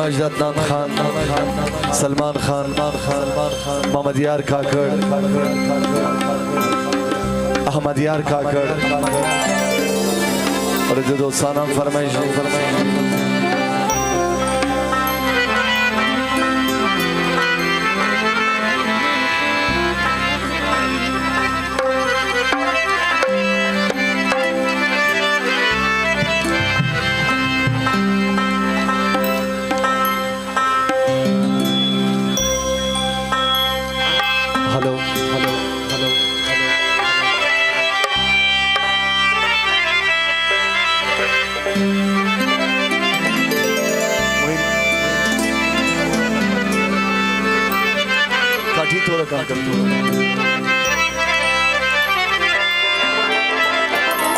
فرمایش دادنان خان سلمان خان محمد یار کاکڑ احمد یار کاکڑ اور دوستان هم فرمایش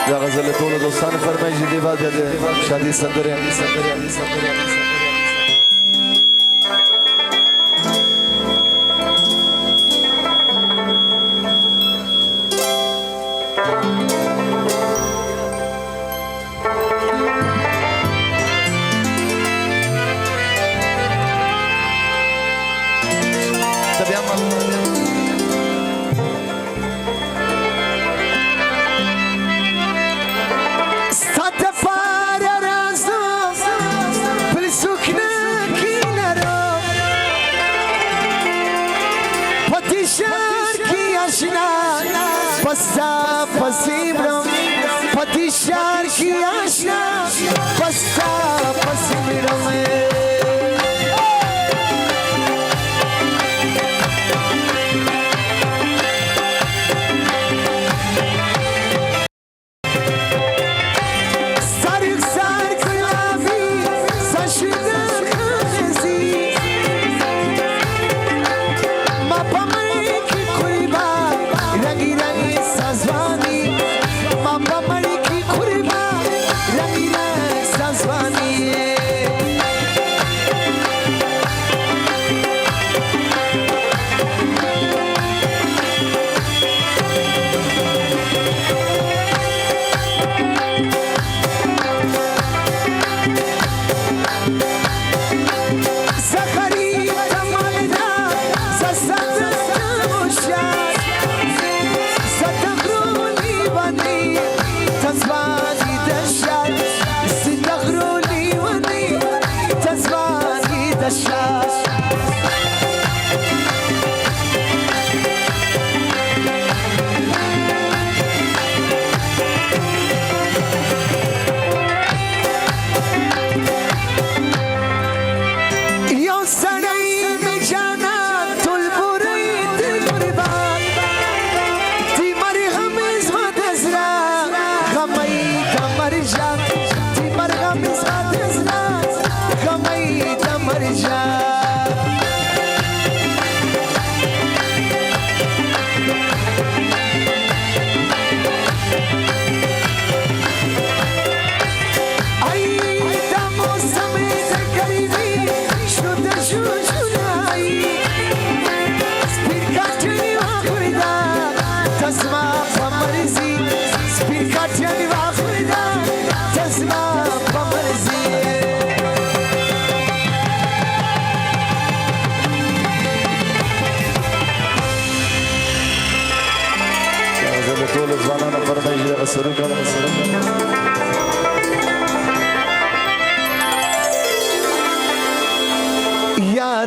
یا غزل طول دوستان فرمایش دیوا بده شادی سندره Passa pasimrom, pati shar ki ashna. Passa pasimrom.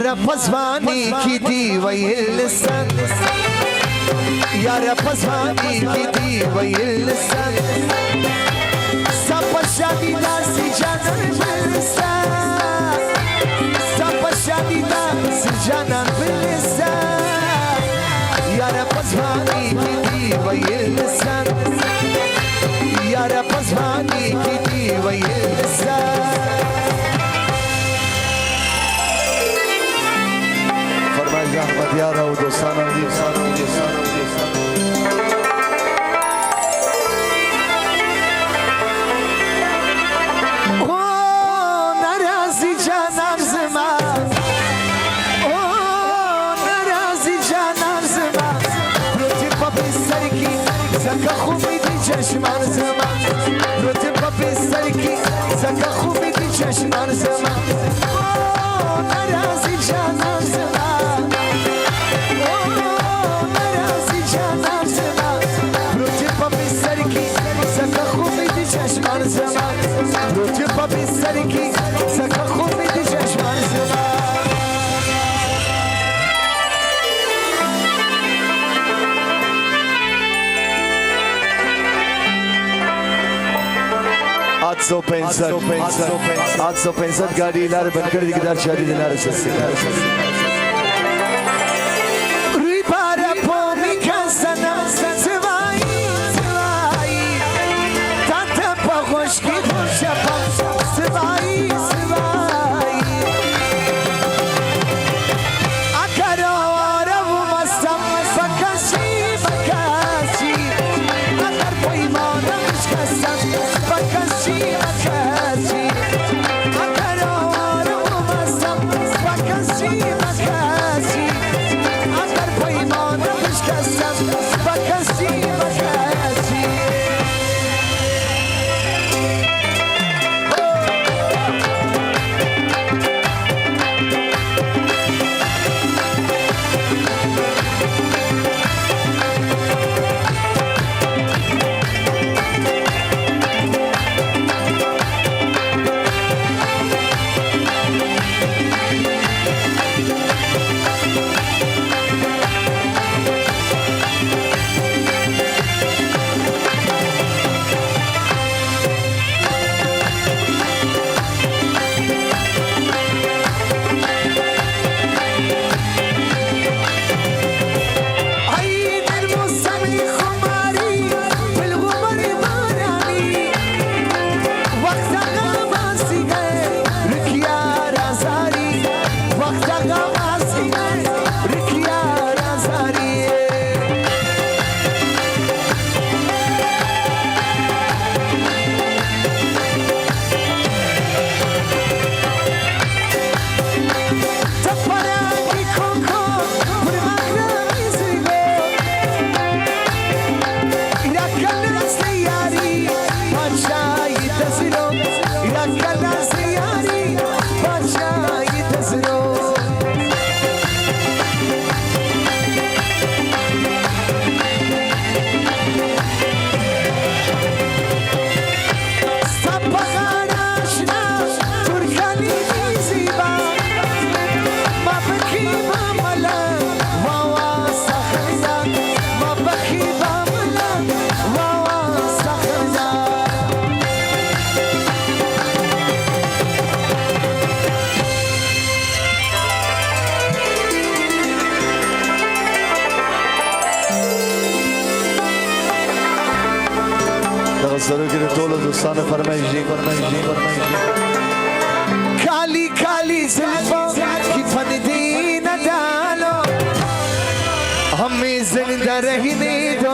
यार पसवानी की दी वयलसन यार पसवानी की दी वयलसन सब शादी दासी जानन बिलसन सब शादी दासी जानन बिलसन यार पसवानी की दी वयलसन यार पसवानी की दी वयलसन احمد یار او دوستانم او نرازی جانم زمان او نرازی جانم زمان پروتی پاپی سرکی زکا خوبی دی چشمان زمان روتی پاپی سرکی سکا خوبی دی چشمان زمان نرازی جانان زمان نرازی جانان زمان روتی پاپی سرکی سکا خوبی دی چشمان زمان روتی پاپی سرکی سکا خوبی دی چشمان زمان आज 165 गाड़ी लार बनकर दिखदार शादी दिनार सस्ती रुई पारा पोमी खसना सवाई सवाई ताता पखोश की खुशपा सवाई सवाई अकरो रव मस्तम बकशी बकशी अगर कोई माना मुश्कसम बकशी बकशी अकरो रव मस्तम बकशी बकशी अगर कोई माना मुश्कसम बकशी बकशी सरों के टोलो दोस्तान फरमाइशी काली काली जुल्फों की फंदी न डालो हमें जिंदा रहने दो